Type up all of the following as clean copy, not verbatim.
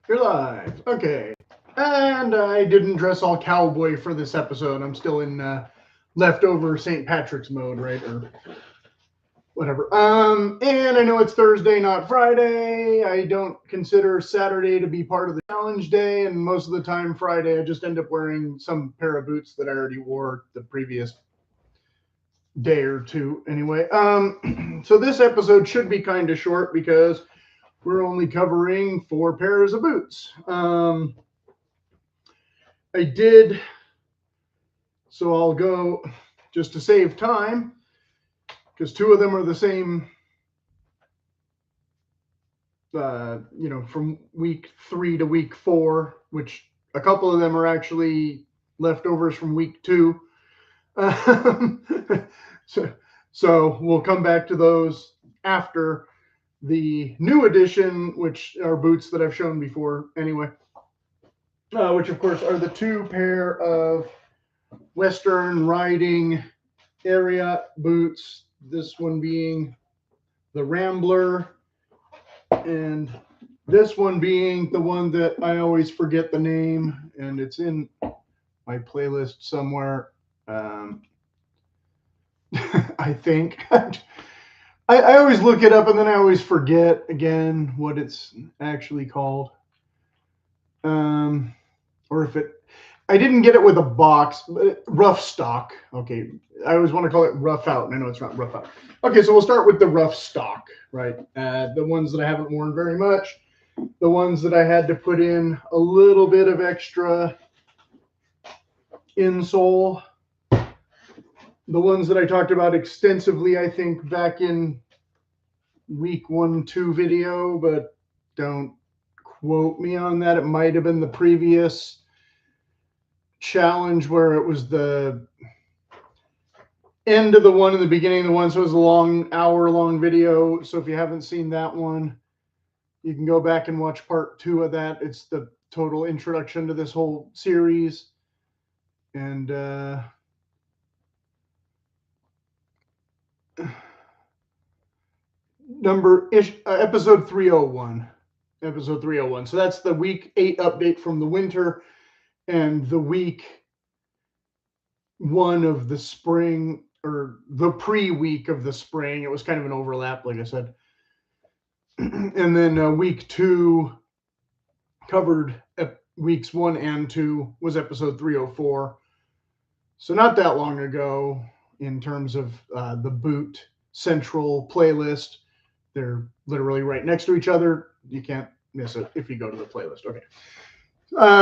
You're live. Okay. And I didn't dress all cowboy for this episode. I'm still in leftover St. Patrick's mode, right? Or whatever. And I know it's Thursday, not Friday. I don't consider Saturday to be part of the challenge day. And most of the time, Friday, I just end up wearing some pair of boots that I already wore the previous day or two anyway. So this episode should be kind of short because we're only covering 4 pairs of boots. I did, so I'll go just to save time because 2 of them are the same, from week 3 to week 4, which a couple of them are actually leftovers from week 2. So we'll come back to those after the new edition, which are boots that I've shown before anyway, which of course are the 2 pair of Western riding ARIAT boots. This one being the RAMBLER, and this one being the one that I always forget the name, and it's in my playlist somewhere. I think. I always look it up and then I always forget again what it's actually called. Or if I didn't get it with a box, but roughstock. Okay, I always want to call it rough out, and I know it's not rough out. Okay, so we'll start with the roughstock, right? The ones that I haven't worn very much, the ones that I had to put in a little bit of extra insole, the ones that I talked about extensively, I think, back in week 1-2 video, but don't quote me on that. It might have been the previous challenge where it was the end of the one and the beginning of the one, so it was a long hour-long video. So if you haven't seen that one, you can go back and watch part 2 of that. It's the total introduction to this whole series. And episode 301. Episode 301. So that's the week 8 update from the winter and the week 1 of the spring, or the pre-week of the spring. It was kind of an overlap, like I said. And then week 2 covered weeks 1 and 2 was episode 304. So not that long ago in terms of the boot central playlist. They're literally right next to each other. You can't miss it if you go to the playlist. Okay.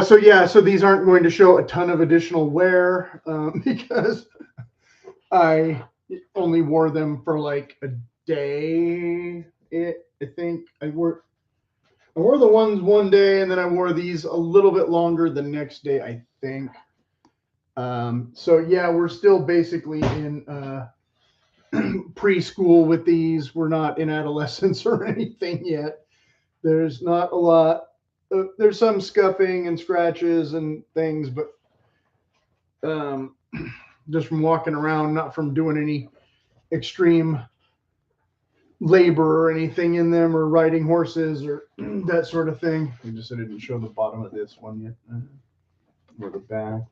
So these aren't going to show a ton of additional wear because I only wore them for like a day. I think I wore the ones one day, and then I wore these a little bit longer the next day, I think. So yeah, we're still basically in preschool with these. We're not in adolescence or anything yet. There's not a lot. There's some scuffing and scratches and things, but just from walking around, not from doing any extreme labor or anything in them, or riding horses or that sort of thing. I didn't show the bottom of this one yet, or the back.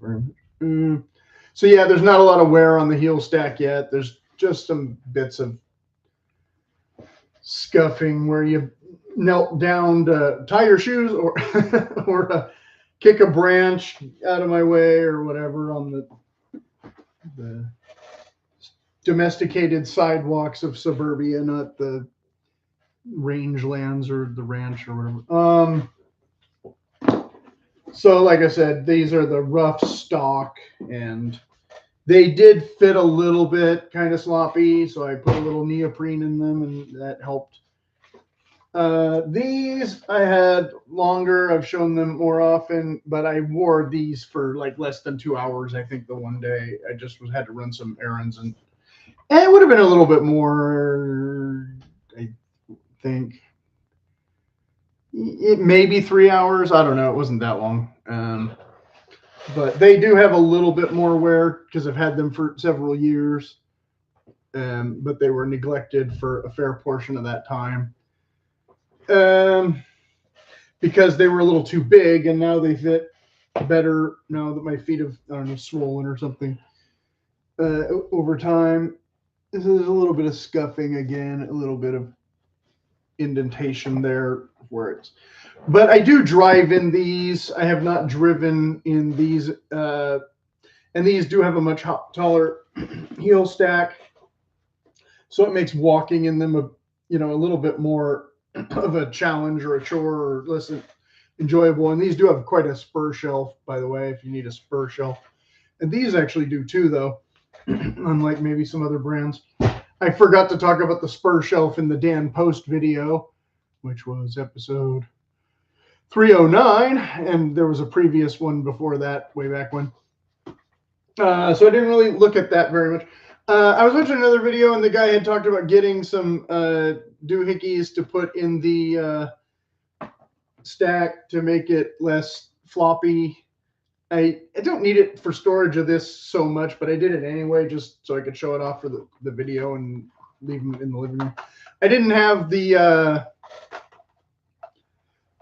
So yeah, there's not a lot of wear on the heel stack yet. There's just some bits of scuffing where you knelt down to tie your shoes or or kick a branch out of my way or whatever on the domesticated sidewalks of suburbia, not the rangelands or the ranch or whatever. So like I said, these are the rough stock, and they did fit a little bit kind of sloppy, so I put a little neoprene in them, and that helped. These I had longer. I've shown them more often, but I wore these for like less than 2 hours. I think the one day I just had to run some errands, and it would have been a little bit more. I think it maybe 3 hours. I don't know. It wasn't that long. But they do have a little bit more wear because I've had them for several years. But they were neglected for a fair portion of that time. because they were a little too big, and now they fit better now that my feet have, I don't know, swollen or something over time. This is a little bit of scuffing again, a little bit of indentation there where it's, but I do drive in these. I have not driven in these, and these do have a much taller heel stack, so it makes walking in them a little bit more of a challenge or a chore or less enjoyable. And these do have quite a spur shelf, by the way, if you need a spur shelf. And these actually do too, though, unlike maybe some other brands. I forgot to talk about the spur shelf in the Dan Post video, which was episode 309, and there was a previous one before that, way back when. So I didn't really look at that very much. I was watching another video, and the guy had talked about getting some doohickeys to put in the stack to make it less floppy. I don't need it for storage of this so much, but I did it anyway just so I could show it off for the video and leave them in the living room. I didn't have the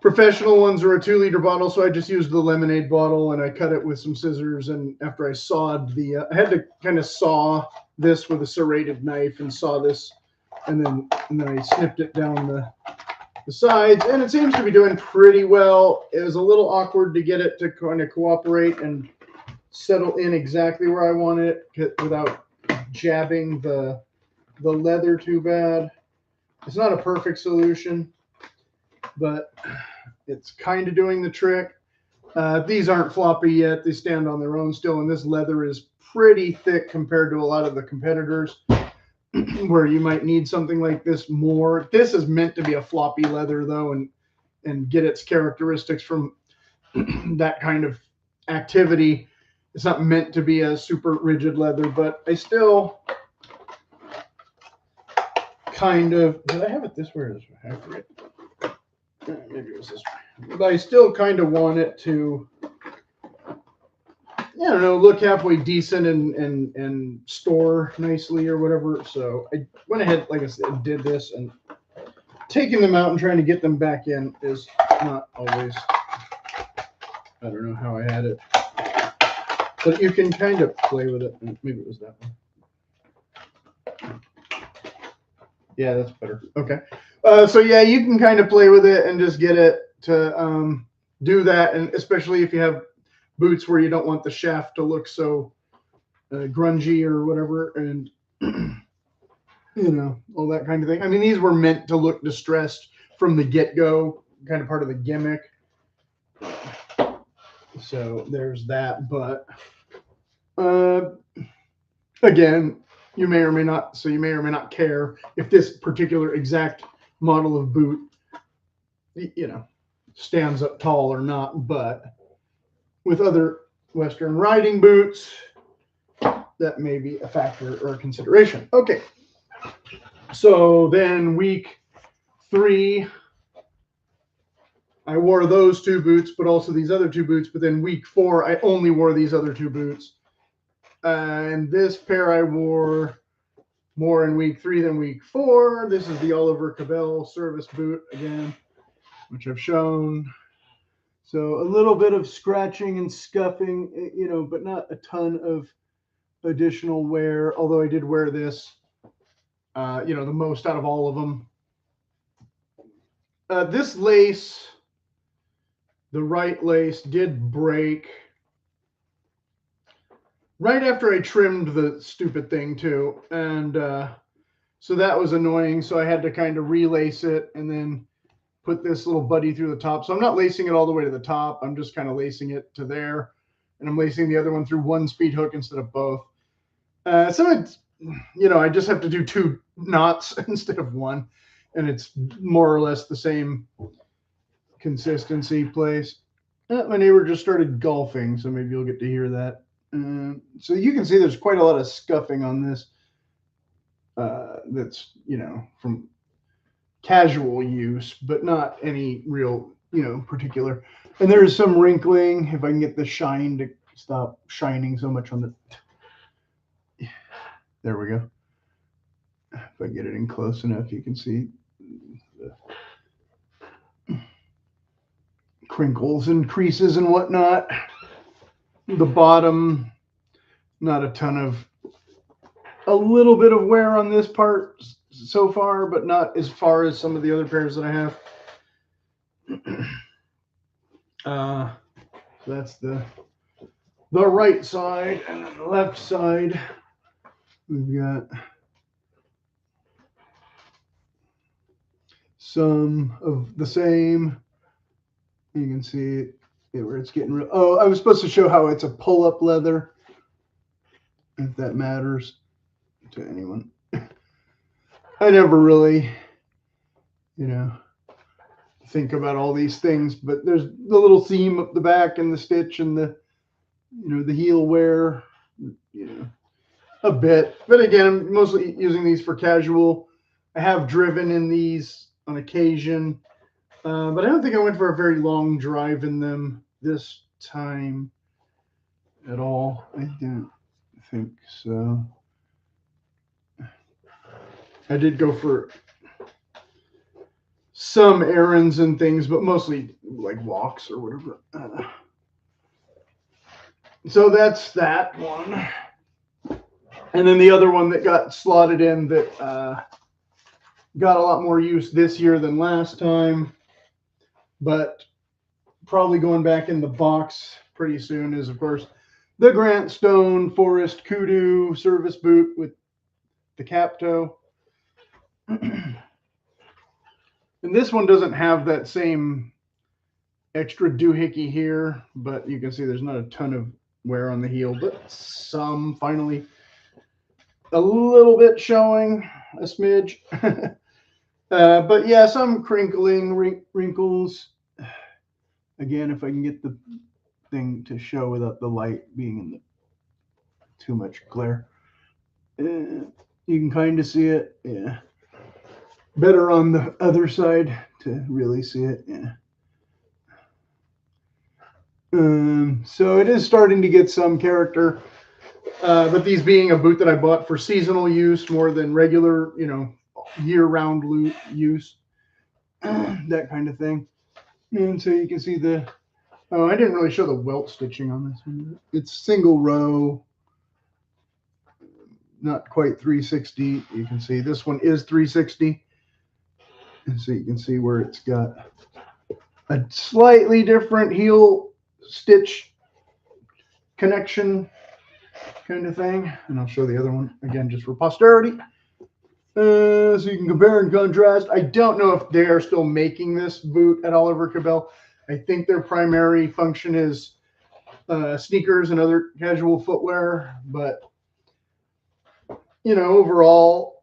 professional ones or a 2-liter bottle, so I just used the lemonade bottle, and I cut it with some scissors. And after I sawed I had to kind of saw this with a serrated knife and saw this, and then I snipped it down the sides, and it seems to be doing pretty well. It was a little awkward to get it to kind of cooperate and settle in exactly where I wanted it without jabbing the leather too bad. It's not a perfect solution, but it's kind of doing the trick. These aren't floppy yet. They stand on their own still, and this leather is pretty thick compared to a lot of the competitors where you might need something like this more. This is meant to be a floppy leather, though, and get its characteristics from that kind of activity. It's not meant to be a super rigid leather, but I still kind of, did I have it this way or this way? I forget. Maybe it was this way. But I still kind of want it to, I don't know, look halfway decent and store nicely or whatever. So I went ahead, like I said, did this, and taking them out and trying to get them back in is not always, I don't know how I had it. But you can kind of play with it. Maybe it was that one. Yeah, that's better. Okay. So yeah, you can kind of play with it and just get it to do that. And especially if you have boots where you don't want the shaft to look so grungy or whatever, and all that kind of thing. I mean, these were meant to look distressed from the get-go, kind of part of the gimmick. So there's that. But again, you may or may not care if this particular exact model of boot, stands up tall or not. But with other Western riding boots, that may be a factor or a consideration. Okay. So then week 3, I wore those 2 boots, but also these other 2 boots. But then week 4, I only wore these other 2 boots. And this pair I wore more in week 3 than week 4. This is the Oliver CABELL service boot again, which I've shown. So a little bit of scratching and scuffing, but not a ton of additional wear. Although I did wear this, the most out of all of them. This lace, the right lace, did break right after I trimmed the stupid thing too. And so that was annoying. So I had to kind of relace it and then put this little buddy through the top. So I'm not lacing it all the way to the top. I'm just kind of lacing it to there. And I'm lacing the other one through one speed hook instead of both. So it's, I just have to do 2 knots instead of 1. And it's more or less the same consistency place. My neighbor just started golfing, so maybe you'll get to hear that. So you can see there's quite a lot of scuffing on this. That's, from casual use, but not any real, particular. And there is some wrinkling. If I can get the shine to stop shining so much on the, there we go. If I get it in close enough, you can see. crinkles and creases and whatnot. The bottom, not a ton of, a little bit of wear on this part so far, but not as far as some of the other pairs that I have. So that's the right side, and then the left side, we've got some of the same. You can see where it's getting real. Oh, I was supposed to show how it's a pull-up leather, if that matters to anyone. I never really, think about all these things, but there's the little seam up the back and the stitch and the, the heel wear, a bit. But again, I'm mostly using these for casual. I have driven in these on occasion, but I don't think I went for a very long drive in them this time at all. I don't think so. I did go for some errands and things, but mostly like walks or whatever. So that's that one. And then the other one that got slotted in that got a lot more use this year than last time, but probably going back in the box pretty soon is, of course, the Grant Stone Forest Kudu service boot with the cap toe. And this one doesn't have that same extra doohickey here, but you can see there's not a ton of wear on the heel, but some finally a little bit showing, a smidge. But yeah, some crinkling, wrinkles. Again, if I can get the thing to show without the light being in the too much glare. You can kind of see it. Yeah. Better on the other side to really see it. Yeah. So it is starting to get some character. But these being a boot that I bought for seasonal use more than regular, year-round use, that kind of thing. And so you can see the, oh, I didn't really show the welt stitching on this one. It's single row, not quite 360. You can see this one is 360. And so you can see where it's got a slightly different heel stitch connection kind of thing. And I'll show the other one again just for posterity. So you can compare and contrast. I don't know if they are still making this boot at Oliver Cabell. I think their primary function is sneakers and other casual footwear. But, overall,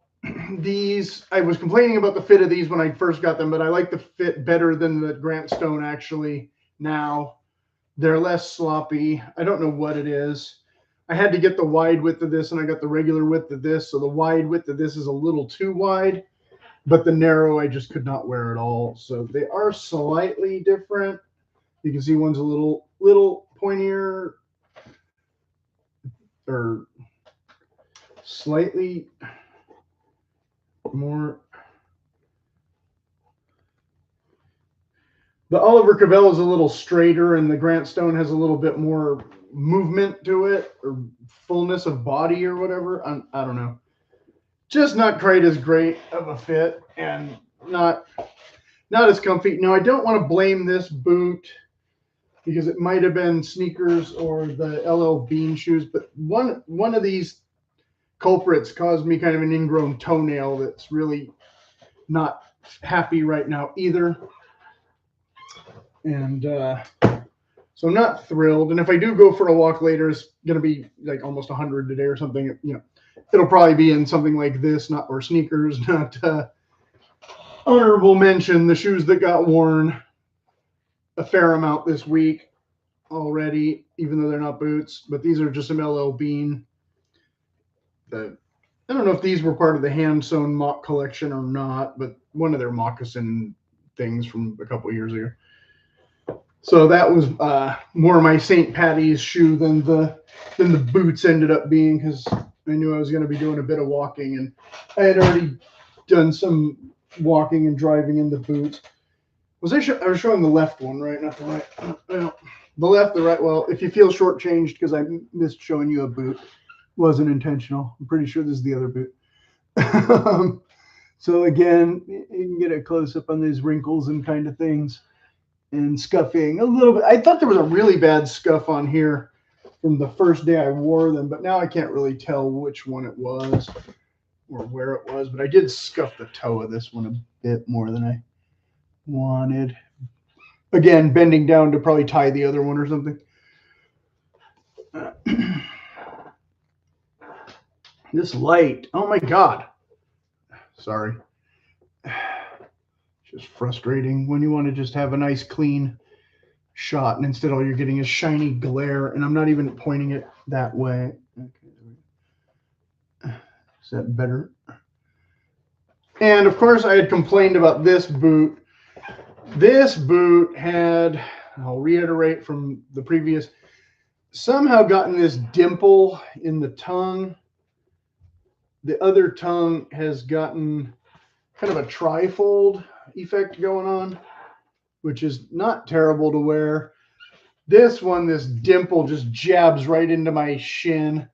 these, I was complaining about the fit of these when I first got them, but I like the fit better than the Grant Stone actually now. They're less sloppy. I don't know what it is. I had to get the wide width of this, and I got the regular width of this. So the wide width of this is a little too wide, but the narrow I just could not wear at all. So they are slightly different. You can see one's a little pointier, or slightly more. The Oliver Cabell is a little straighter, and the Grant Stone has a little bit more movement to it, or fullness of body or whatever. I don't know. Just not quite as great of a fit, and not as comfy. Now, I don't want to blame this boot because it might have been sneakers or the LL Bean shoes, but one of these culprits caused me kind of an ingrown toenail that's really not happy right now either. And so I'm not thrilled. And if I do go for a walk later, it's going to be like almost 100 today or something. It'll probably be in something like this, or sneakers, not honorable mention. The shoes that got worn a fair amount this week already, even though they're not boots. But these are just some LL Bean. I don't know if these were part of the hand sewn mock collection or not, but one of their moccasin things from a couple of years ago. So that was more my St. Patty's shoe than the boots ended up being, because I knew I was going to be doing a bit of walking, and I had already done some walking and driving in the boots. I was showing the left one, right? Not the right. The left, the right. Well, if you feel shortchanged because I missed showing you a boot, wasn't intentional. I'm pretty sure this is the other boot. So again, you can get a close up on these wrinkles and kind of things, and scuffing a little bit. I thought there was a really bad scuff on here from the first day I wore them, but now I can't really tell which one it was or where it was. But I did scuff the toe of this one a bit more than I wanted. Again, bending down to probably tie the other one or something. This light, oh my God. Sorry. Just frustrating when you want to just have a nice clean shot, and instead all you're getting is shiny glare, and I'm not even pointing it that way. Okay. Is that better? And of course I had complained about this boot. This boot had, I'll reiterate from the previous, somehow gotten this dimple in the tongue. The other tongue has gotten kind of a trifold effect going on, which is not terrible to wear. This one, this dimple just jabs right into my shin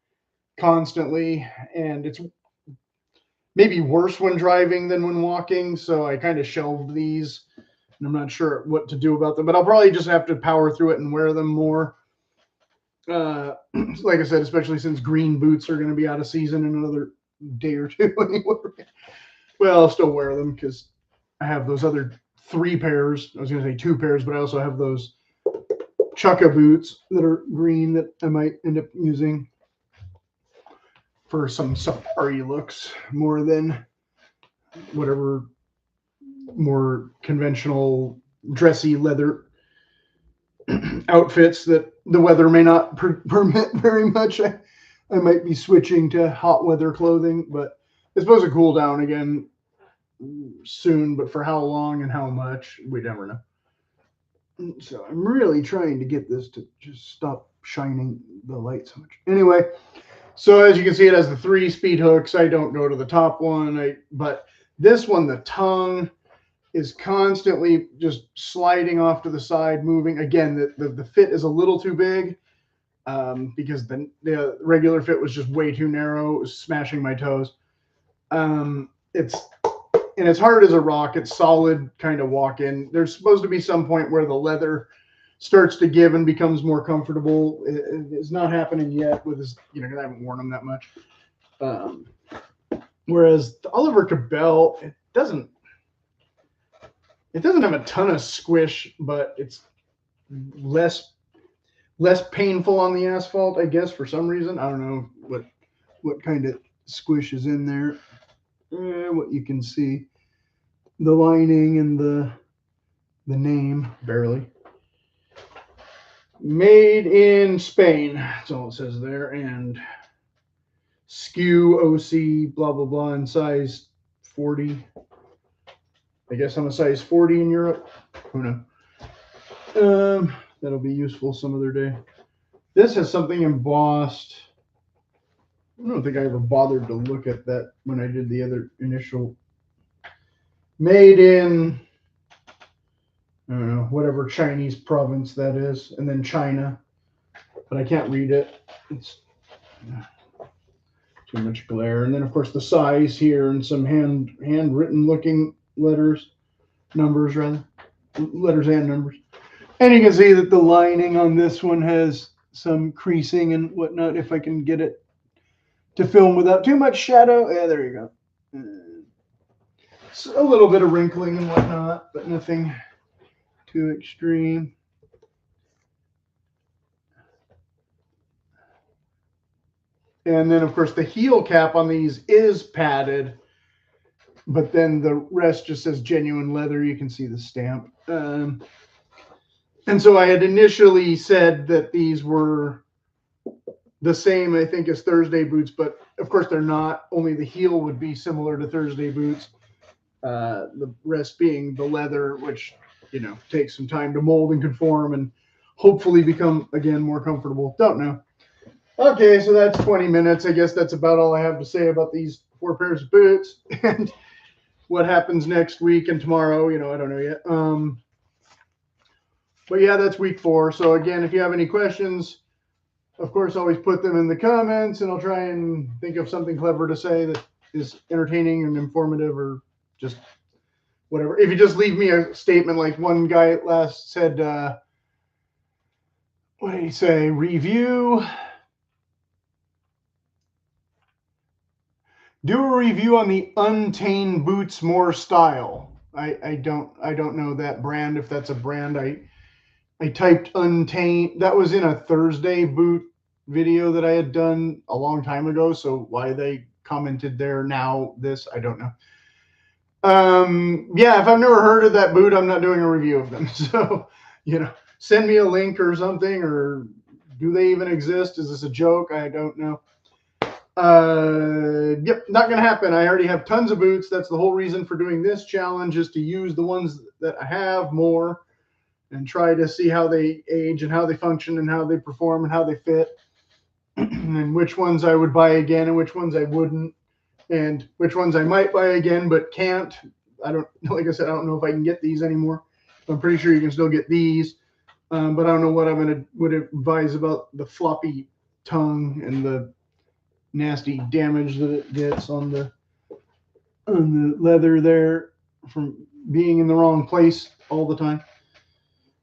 constantly, and it's maybe worse when driving than when walking, so I kind of shelved these, and I'm not sure what to do about them, but I'll probably just have to power through it and wear them more. Like I said, especially since green boots are going to be out of season in another day or two anyway. Well, I'll still wear them because I have those other 3 pairs. I was going to say 2 pairs, but I also have those CHUKKA boots that are green that I might end up using for some safari looks more than whatever more conventional dressy leather outfits that the weather may not permit very much. I might be switching to hot weather clothing, but it's supposed to cool down again soon, but for how long and how much, we never know. So I'm really trying to get this to just stop shining the light so much. Anyway, so as you can see, it has the 3 speed hooks. I don't go to the top one, but this one, the tongue is constantly just sliding off to the side, moving. Again, the fit is a little too big because the regular fit was just way too narrow. It was smashing my toes. It's hard as a rock. It's solid kind of walk-in. There's supposed to be some point where the leather starts to give and becomes more comfortable. It's not happening yet with this, because I haven't worn them that much. Whereas the Oliver CABELL, it doesn't have a ton of squish, but it's less painful on the asphalt, I guess, for some reason. I don't know what kind of squish is in there. What you can see, the lining and the name, barely. Made in Spain, that's all it says there, and SKU, OC, blah, blah, blah, and size 40. I guess I'm a size 40 in Europe. Who knows? That'll be useful some other day. This has something embossed. I don't think I ever bothered to look at that when I did the other initial. Made in, I don't know, whatever Chinese province that is, and then China, but I can't read it. It's too much glare. And then, of course, the size here and some handwritten looking letters, numbers rather, letters and numbers. And you can see that the lining on this one has some creasing and whatnot, if I can get it to film without too much shadow. Yeah, there you go. So a little bit of wrinkling and whatnot, but nothing too extreme. And then, of course, the heel cap on these is padded, but then the rest just says genuine leather. You can see the stamp. And so I had initially said that these were the same, I think, as Thursday boots, but of course they're not. Only the heel would be similar to Thursday boots. The rest being the leather, which, takes some time to mold and conform and hopefully become, again, more comfortable. Don't know. Okay, so that's 20 minutes. I guess that's about all I have to say about these 4 pairs of boots and what happens next week and tomorrow. I don't know yet. But yeah, that's week 4. So again, if you have any questions, of course, always put them in the comments, and I'll try and think of something clever to say that is entertaining and informative, or just whatever. If you just leave me a statement, like one guy last said, what did he say? Do a review on the Untamed Boots More style. I don't know that brand, if that's a brand. I typed Untamed. That was in a Thursday boot video that I had done a long time ago. So why they commented there now, this, I don't know. Yeah, if I've never heard of that boot, I'm not doing a review of them. So, send me a link or something, or do they even exist? Is this a joke? I don't know. Yep, not going to happen. I already have tons of boots. That's the whole reason for doing this challenge, is to use the ones that I have more and try to see how they age and how they function and how they perform and how they fit, and which ones I would buy again and which ones I wouldn't, and which ones I might buy again but can't. Like I said, I don't know if I can get these anymore. I'm pretty sure you can still get these, but I don't know what would advise about the floppy tongue and the nasty damage that it gets on the leather there from being in the wrong place all the time.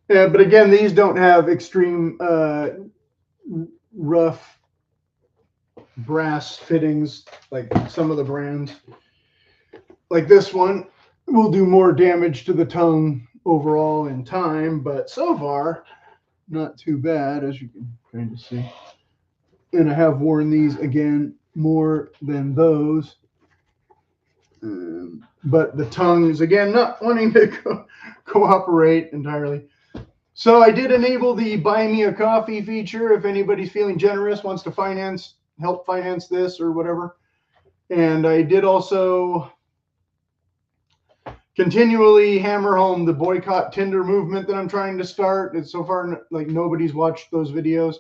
Yeah, but again, these don't have extreme rough brass fittings like some of the brands. Like this one will do more damage to the tongue overall in time, but so far not too bad, as you can kind of see. And I have worn these again more than those. But the tongue is, again, not wanting to cooperate entirely. So I did enable the buy me a coffee feature if anybody's feeling generous, wants to help finance this or whatever. And I did also continually hammer home the boycott Tinder movement that I'm trying to start. It's so far like nobody's watched those videos,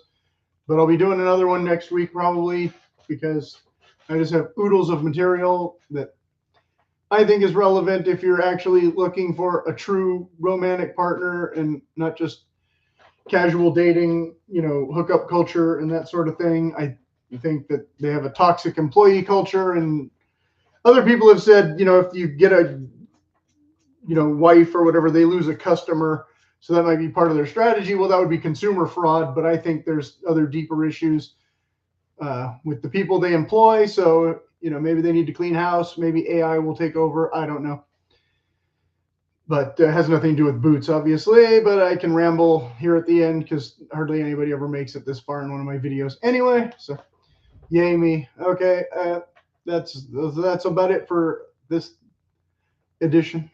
but I'll be doing another one next week probably, because I just have oodles of material that I think is relevant if you're actually looking for a true romantic partner and not just casual dating, hookup culture and that sort of thing. I think that they have a toxic employee culture, and other people have said, if you get a, wife or whatever, they lose a customer. So that might be part of their strategy. Well, that would be consumer fraud, but I think there's other deeper issues with the people they employ. So, maybe they need to clean house. Maybe AI will take over. I don't know. But it has nothing to do with boots, obviously. But I can ramble here at the end because hardly anybody ever makes it this far in one of my videos. Anyway, so yay me. Okay, that's about it for this edition.